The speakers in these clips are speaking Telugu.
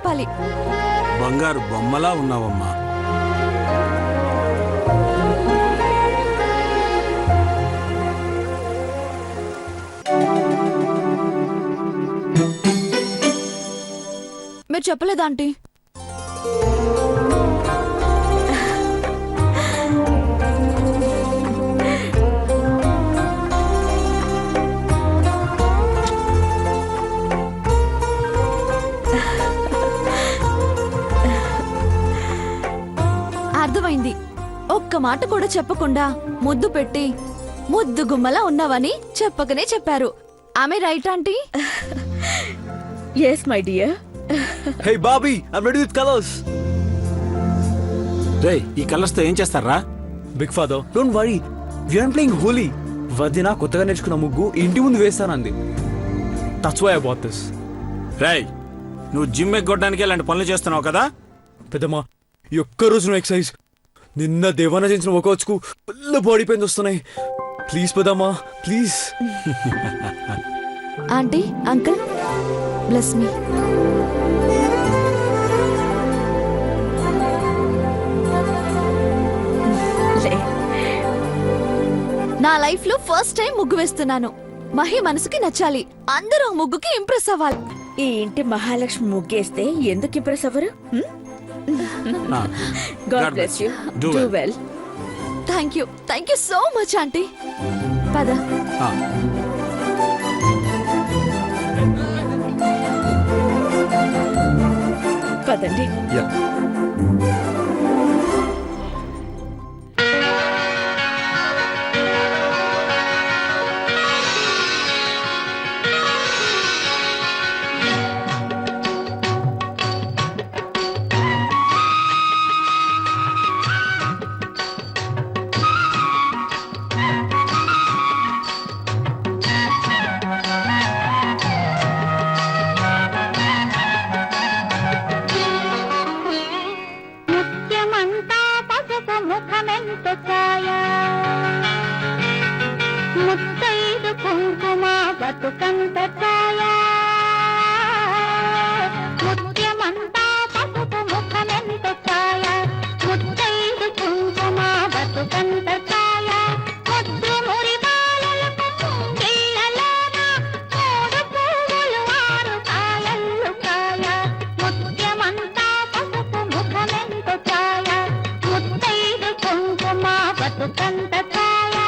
చెప్పాలి. బంగారు బొమ్మలా ఉన్నావమ్మా. మీరు చెప్పలేదా ఆంటీ? అర్థమైంది. ఒక్క మాట కూడా చెప్పకుండా ముద్దు పెట్టి ముద్దు గుమ్మలా ఉన్నావని చెప్పకనే చెప్పారు. ఆమె right aunty? yes my dear. Hey Bobby, I'm ready with colors. రేయ్, ఈ కలర్స్ తో ఏం చేస్తారా? Big father, don't worry. We aren't playing Holi. వదిన కొత్తగా నేర్చుకున్న ముగ్గు ఇంటి ముందు వేస్తానంది. That's why I bought this. రేయ్, నువ్వు జిమ్ ఎగ్గొట్టడానికి ఇలాంటి పనులు చేస్తున్నావు కదా? పెద్దమ్మా, ఈ ఒక్క రోజు నువ్వు ఎక్సర్సైజ్, నిన్న దేవాన చేసిన వర్కౌట్స్ కు ఫుల్ బాడీ పెయిన్స్ వస్తున్నాయి. ప్లీజ్ పెద్దమ్మా, please. Aunty, uncle, bless me. నా లైఫ్ లో ఫస్ట్ టైం ముగ్గు వేస్తున్నాను. మహి మనసుకి నచ్చాలి. అందరూ ముగ్గుకి ఇంప్రెస్ అవ్వాలి. ఈ ఇంటి మహాలక్ష్మి ముగ్గేస్తే ఎందుకు ఇంప్రెస్ అవ్వరు? God bless you. Do well. Thank you so much aunty. పద. పదండి. ముత్తైదు కుంకుమ బతుకంత ఛాయా, ముత్యమంతా పసుపు ముఖమెంత ఛాయా, ముత్తైదు కుంకుమ బతుకంత ఛాయా, ముద్దు మురి బాలలకు ముంగిళ్ళలోన మూడు పువ్వులు ఆరు కాయలు కాయా, ముత్యమంతా పసుపు ముఖమెంత ఛాయా, ముత్తైదు కుంకుమ బతుకంత ఛాయా.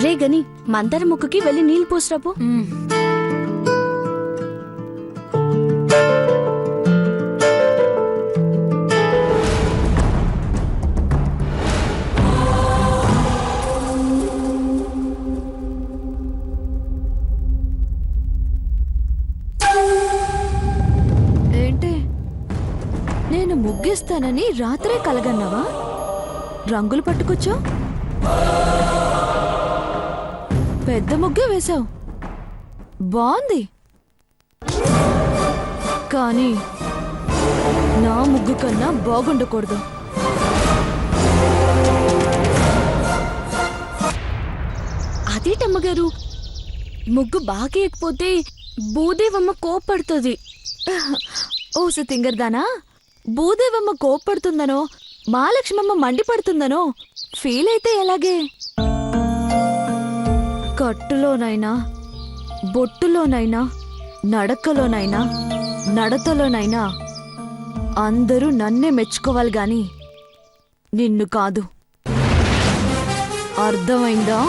రే గని, మందర ముక్కుకి వెళ్ళి నీళ్ళు పోసిరాపు. ఏంటి, నేను ముగ్గేస్తానని రాత్రే కలగన్నావా? రంగులు పట్టుకొచ్చా? పెద్ద ముగ్గే వేశావు, బాగుంది. కానీ నా ముగ్గు కన్నా బాగుండకూడదు. బావగారు ముగ్గు బాగా ఎక్కిపోతే భూదేవమ్మ కోప్పడుతుంది. ఓసి తింగర్దానా, భూదేవమ్మ కోప్పడుతుందనో మహాలక్ష్మమ్మ మండిపడుతుందనో ఫీల్ అయితే ఎలాగే? కట్టులోనైనా, బొట్టులోనైనా, నడకలోనైనా, నడతలోనైనా అందరూ నన్నే మెచ్చుకోవాలి గాని నిన్ను కాదు. అర్థమైందా?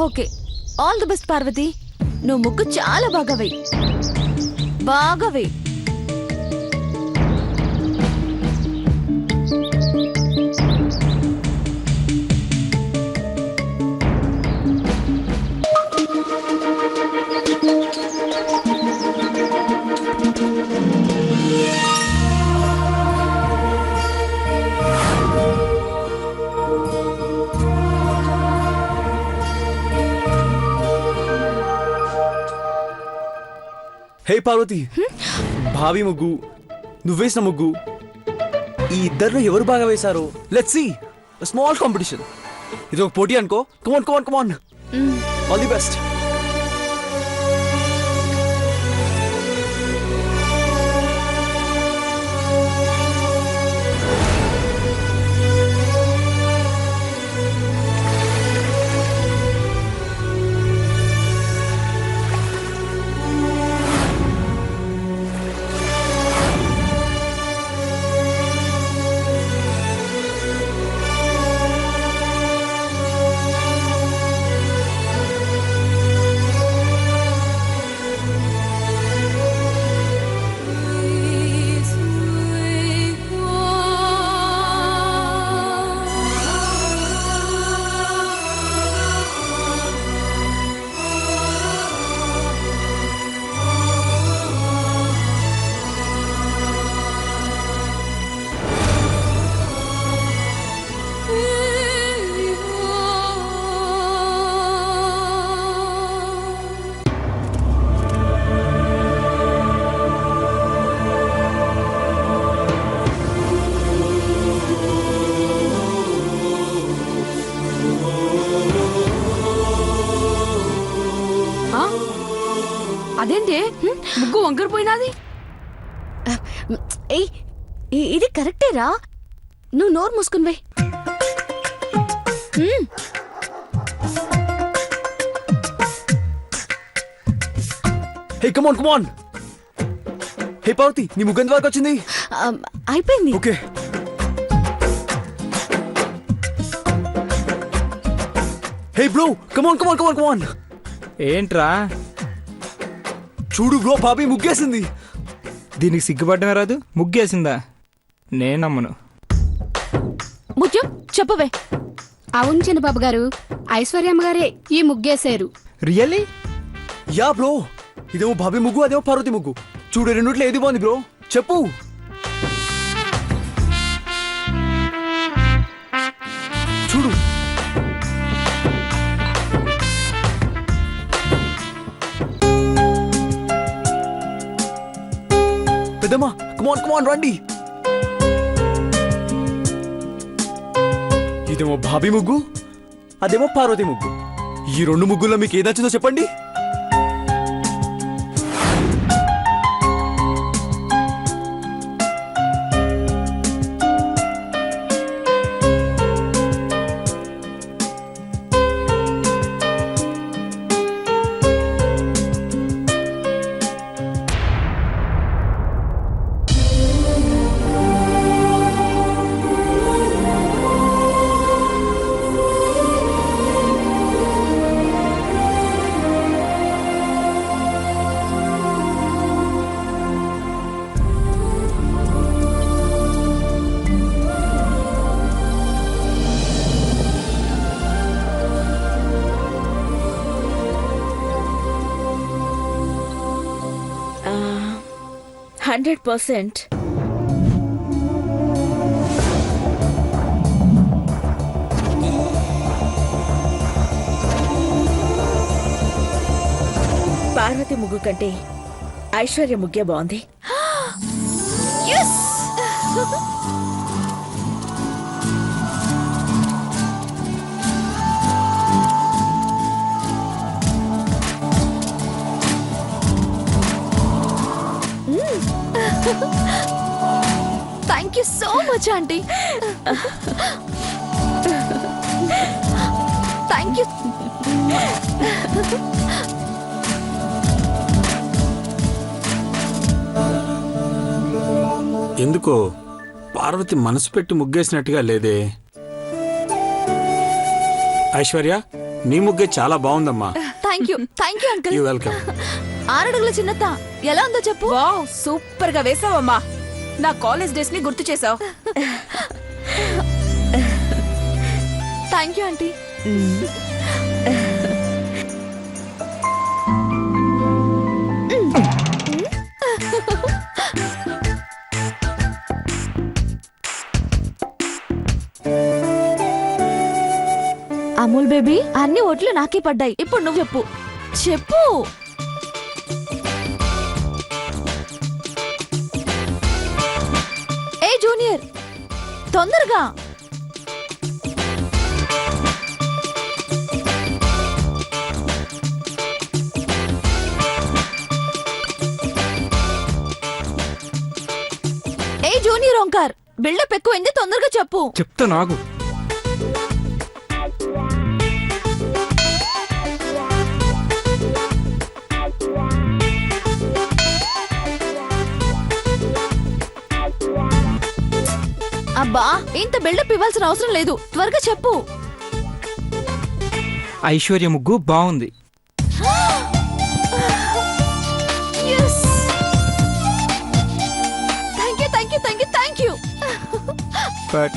Okay, all the best Parvathi. నువ్వు ముగ్గు చాలా బాగా వెయ్యి, బాగా వెయ్యి. హే పార్వతి, భావి ముగ్గు, నువ్వేసిన ముగ్గు, ఈ ఇద్దరిలో ఎవరు బాగా వేశారో లెట్స్ సీ. స్మాల్ కాంపిటీషన్, ఇది ఒక పోటీ అనుకో. కమాన్ కమాన్ కమాన్, ఆల్ ది బెస్ట్. అదేంటి ముగ్గు వంకరపోయినది? ఏయ్, ఇది కరెక్టేరా. నువ్వు నోరు మూసుకుని వే. హే కమాన్ కమాన్. హే పార్వతి, నీ ముగ్గు ఎంత వరకు వచ్చింది? అయిపోయింది. ఓకే. హే బ్రో, కమాన్ కమాన్ కమాన్ కమాన్. ఏంట్రా చూడు బ్రో, పాపి ముగ్గేసింది. దీనికి సిగ్గుపడమే రాదు, ముగ్గేసిందా? నేను నమ్మను. ముత్యం చెప్పవే. అవును చిన్నబాబు గారు, ఐశ్వర్యమ్మ గారే ఈ ముగ్గేశారు. రియల్లీ? యా బ్రో, ఇదేమో బాబీ ముగ్గు, అదేమో పార్వతి ముగ్గు. చూడు, రెండిట్లో ఏది బాగుంది బ్రో? చెప్పు. చూడు. పెద్దమ్మా, కమాన్ కమాన్ రండి. ఇదేమో బాబీ ముగ్గు, అదేమో పార్వతి ముగ్గు. ఈ రెండు ముగ్గుల్లో మీకు ఏది నచ్చిందో చెప్పండి. ఆ, 100%. పార్వతి ముగ్గు కంటే ఐశ్వర్య ముగ్గే బాగుంది. Thank you so much aunty. Thank you. ఎందుకో పార్వతి మనసు పెట్టి ముగ్గేసినట్టుగా లేదే. ఐశ్వర్య, నీ ముగ్గే చాలా బాగుందమ్మా. Thank you uncle. You welcome. 6 అడుగుల చిన్నత ఎలా ఉందో చెప్పు. వావ్, సూపర్ గా వేసావమ్మా. నా కాలేజ్ డేస్ ని గుర్తు చేసావు. Thank you aunty. Amul baby, అన్ని ఓట్లు నాకే పడ్డాయి. ఇప్పుడు నువ్వు చెప్పు చెప్పు. ఏ జూనియర్, తొందరగా. ఏ జూనియర్ ఓంకార్, బిల్డప్ ఎక్కువైంది, తొందరగా చెప్పు. చెప్తా నాకు. అబ్బా, ఇంత బిల్డప్ ఇవ్వాల్సిన అవసరం లేదు, త్వరగా చెప్పు. ఐశ్వర్య ముగ్గు బాగుంది. Thank you. బట్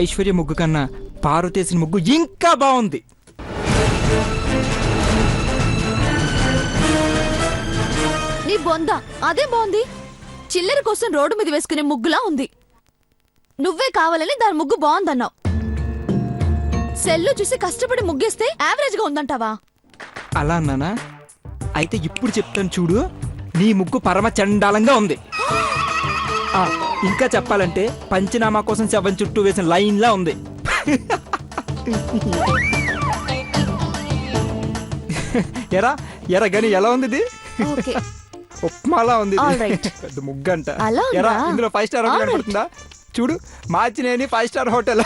ఐశ్వర్య ముగ్గు కన్నా పార్వతేసిన ముగ్గు ఇంకా బాగుంది. నీ బొంద అదే బాగుంది. చిల్లర కోసం రోడ్డు మీద వేసుకునే ముగ్గులా ఉంది. నువ్వే కావాలని దాని ముగ్గు బాగుందన్నావు. సెల్లు చూసి కష్టపడి ముగ్గేస్తే యావరేజ్ గా ఉందంటావా? అలా అన్నానా? అయితే ఇప్పుడు చెప్తాను చూడు, నీ ముగ్గు పరమ చండాలంగా ఉంది. ఇంకా చెప్పాలంటే పంచనామా కోసం శవం చుట్టూ వేసిన లైన్లా ఉంది. ఎరా ఎరా గని ఎలా ఉంది ఇది? ఓకే, ఉప్మాలా ఉంది ఇది. All right. పెద్ద ముగ్గంట. అలా ఉందా? ఎరా ఇందులో 5 స్టార్ హోటల్ All right. కనపడుతుందా? చూడు, Marchineni 5 star hotel.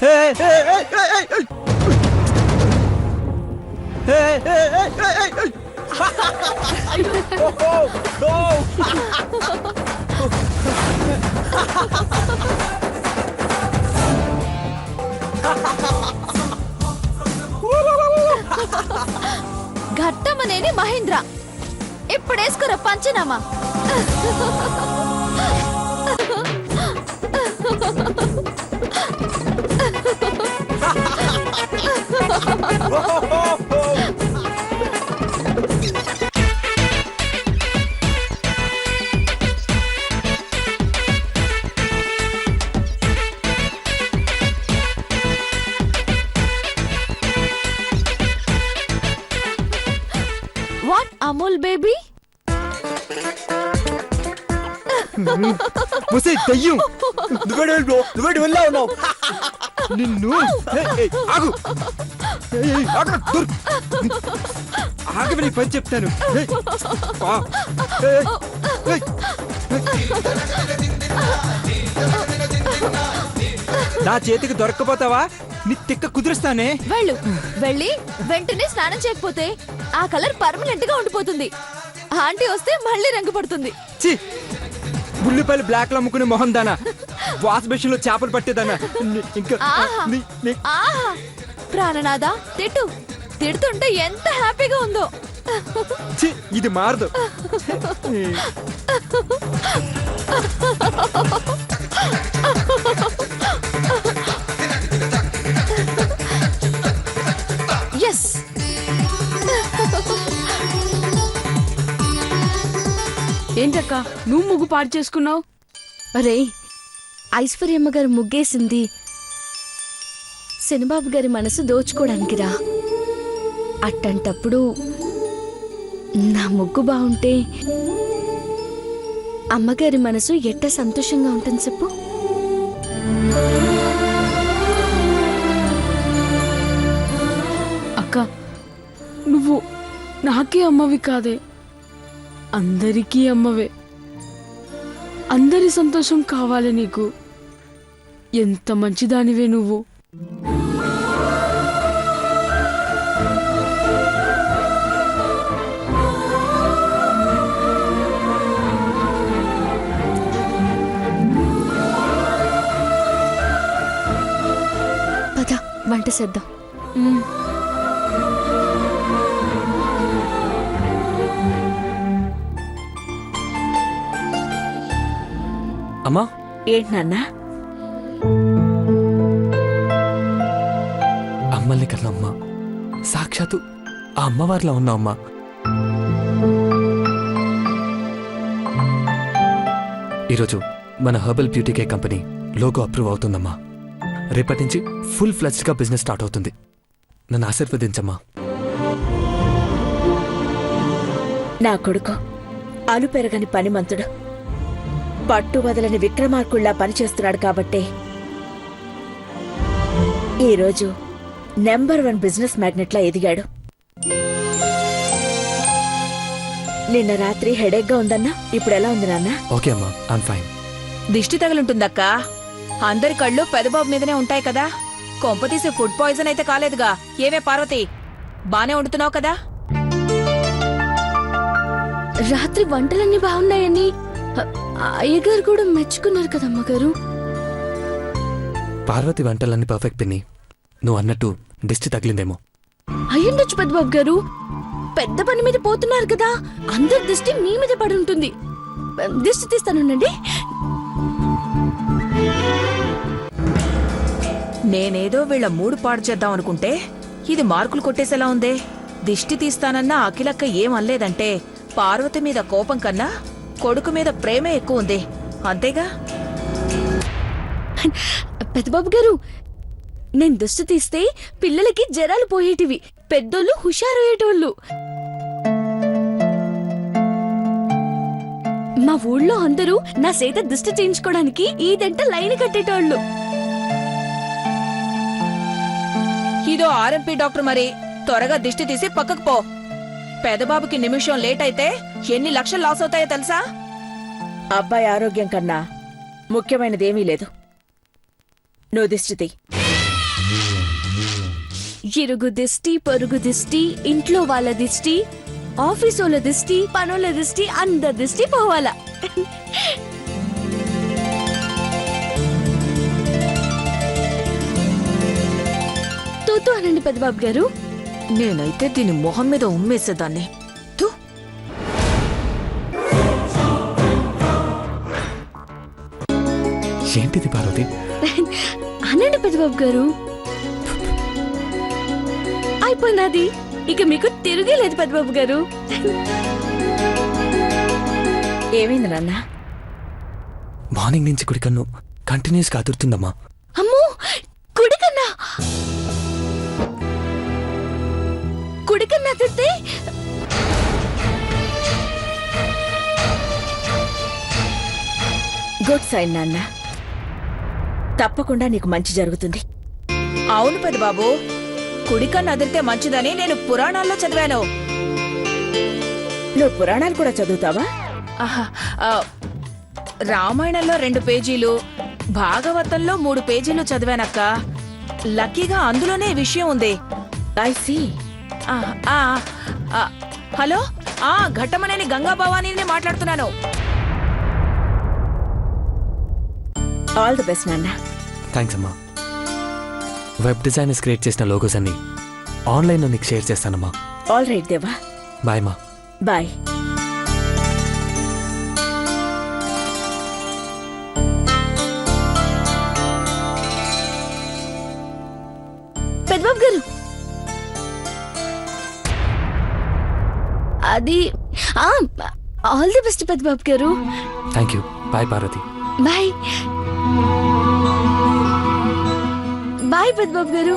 Hey, hey, hey, hey, hey, hey. Hey, hey, hey, hey, hey. Oh, no. Ghattamaneni Mahendra, ఇప్పుడేసుకురా పంచనామా. What Amul baby? ముసే దయ్యం, నువ్వేడు వెళ్ళా ఉన్నావు నిన్ను. ఆగు, ఆగవి, నీ పని చెప్తాను. నా చేతికి దొరక్కపోతావా? నీ తిక్క కుదురుస్తానే. వెళ్ళు, వెళ్ళి వెంటనే స్నానం చేయకపోతే ఆ కలర్ పర్మనెంట్ గా ఉండిపోతుంది. ఆంటీ వస్తే మళ్ళీ రంగు పడుతుంది. చి, ఉల్లిపాయలు బ్లాక్ లో అమ్ముకునే మొహం దానా. వాష్ మెషిన్ లో చేపలు పట్టేదన్నా ఇంకా ఆహా. ఆహా ప్రాణనాథ తిట్టు తిడుతుంటే ఎంత హ్యాపీగా ఉందో. ఛీ, ఇది మారదు. ఎస్ ఏంటక్క నువ్వు ముగ్గు పాడు చేసుకున్నావు? అరే ఐశ్వర్యమ్మ గారు ముగ్గేసింది శనిబాబు గారి మనసు దోచుకోవడానికి రా. అట్టంటప్పుడు నా ముగ్గు బాగుంటే అమ్మగారి మనసు ఎట్ట సంతోషంగా ఉంటుంది చెప్పు. అక్క నువ్వు నాకే అమ్మవి కాదే, అందరికీ అమ్మవే. అందరి సంతోషం కావాలి నీకు. ఎంత మంచిదానివే నువ్వు. పద వంట చేద్దాం. అమ్మా ఏంటి నాన్న? అమ్మల్ని కన్నా అమ్మ సాక్షాత్తు ఆ అమ్మవారిలో ఉన్నావు అమ్మా. ఈరోజు మన herbal beauty care company logo approve అవుతుందమ్మా. రేపటి నుంచి ఫుల్ ఫ్లెడ్జ్డ్ గా బిజినెస్ స్టార్ట్ అవుతుంది. నన్ను ఆశీర్వదించమ్మా. నా కొడుకు అలు పెరగని పనిమంతుడు, పట్టు వదలని విక్రమార్కుల్లా పనిచేస్తున్నాడు కాబట్టే ఈరోజు నెంబర్ 1 బిజినెస్ మ్యాగ్నెట్లా ఎదిగాడు. నిన్న రాత్రి హెడేక్గా ఉందన్నా, ఇప్పుడు ఎలా ఉంది నాన్న? ఓకే అమ్మా, ఐమ్ ఫైన్. దిష్టి తగులుంటుందక్కా. అందరి కళ్ళు పెదబాబు మీదనే ఉంటాయి కదా. కొంపతీసి ఫుడ్ పాయిజన్ అయితే కాలేదుగా. ఏవే పార్వతి, బానే వండుతున్నావు కదా? రాత్రి వంటలన్నీ బాగున్నాయని అయ్యగారు కూడా మెచ్చుకున్నారు కదమ్మగారు. పార్వతి వంటలన్నీ పర్ఫెక్ట్ పిన్ని. నువ్వు అన్నట్టు దిష్టి తగిలిందేమో. అయ్యుండొచ్చు పెద్దబాబు గారు. పెద్ద పని మీద పోతున్నారు కదా, అందరి దృష్టి మీ మీద పడి ఉంటుంది. దిష్టి తీస్తానుండండి. నేనేదో వీళ్ళ మూడు పాడు చేద్దాం అనుకుంటే ఇది మార్కులు కొట్టేసేలా ఉందే. దిష్టి తీస్తానన్నా అఖిలక్క ఏం అనలేదంటే పార్వతి మీద కోపం కన్నా కొడుకు మీద ప్రేమే ఎక్కువ ఉంది. అంతేగా? పెద్దబాబు గారు, నేను దిష్టి తీస్తే పిల్లలకి జరాలు పోయేటివి, పెద్దోళ్ళు హుషారయ్యేటోళ్ళు. మా ఊళ్ళో అందరూ నా చేత దిష్టి చేయించుకోవడానికి ఈదంట లైన్ కట్టేటోళ్ళు. ఇదో ఆర్ఎంపీ డాక్టర్ మరి. త్వరగా దిష్టి తీసి పక్కకు పో. పెదబాబుకి నిమిషం లేట్ అయితే ఎన్ని లక్షలు లాస్ అవుతాయో తెలుసా? అబ్బాయి ఆరోగ్యం కన్నా ముఖ్యమైనదేమీ లేదు. నువ్వు దిష్టి తీ. ఇరుగు దిష్టి, పొరుగు దిష్టి, ఇంట్లో వాళ్ళ దిష్టి, ఆఫీసోళ్ళ దిష్టి, పనుల దిష్టి, అందరి దిష్టి పోవాలా. తూతూ అనండి పెద్దబాబు గారు. నేనైతే దీని మొహం మీద ఉమ్మేసేదాన్ని. థు. ఏంటిది పార్వతి? అనండి పెద్దబాబు గారు. అయిపోయినది, ఇక మీకు తిరిగి లేదు పెద్దబాబు గారు. ఏమైంది నాన్న? మార్నింగ్ నుంచి కుడి కన్ను కంటిన్యూస్ గా అదురుతుందమ్మా. అమ్మో, కుడికన్నా కుడికన్నా తిడితే గుడ్ సైన్ నాన్న. తప్పకుండా నీకు మంచి జరుగుతుంది. అవును పెదబాబు, కుడికన్ను అదిరితే మంచిదని నేను పురాణాల్లో చదివాను. నువ్వు పురాణాలు కూడా చదువుతావా? ఆహా, రామాయణంలో 2 పేజీలు, భాగవతంలో 3 పేజీలు చదివానక్క. లక్కీగా అందులోనే ఈ విషయం ఉంది. I see. Hello, Ghattamaneni Ganga భవానీని మాట్లాడుతున్నాను. ఆల్ ది బెస్ట్ నాన్న. థ్యాంక్స్ అమ్మా. వెబ్ డిజైనర్స్ క్రియేట్ చేసిన లోగోస్ అన్ని ఆన్లైన్లో నీకు షేర్ చేస్తానమ్మా. ఆల్ రైట్ దేవా, బాయ్ మా. బాయ్. పెద్దబాబు గారు, అది ఆల్ ది బెస్ట్ పెద్దబాబు గారు. Thank you. Bye Parvati. Bye bye పెద్దబాబు గారు.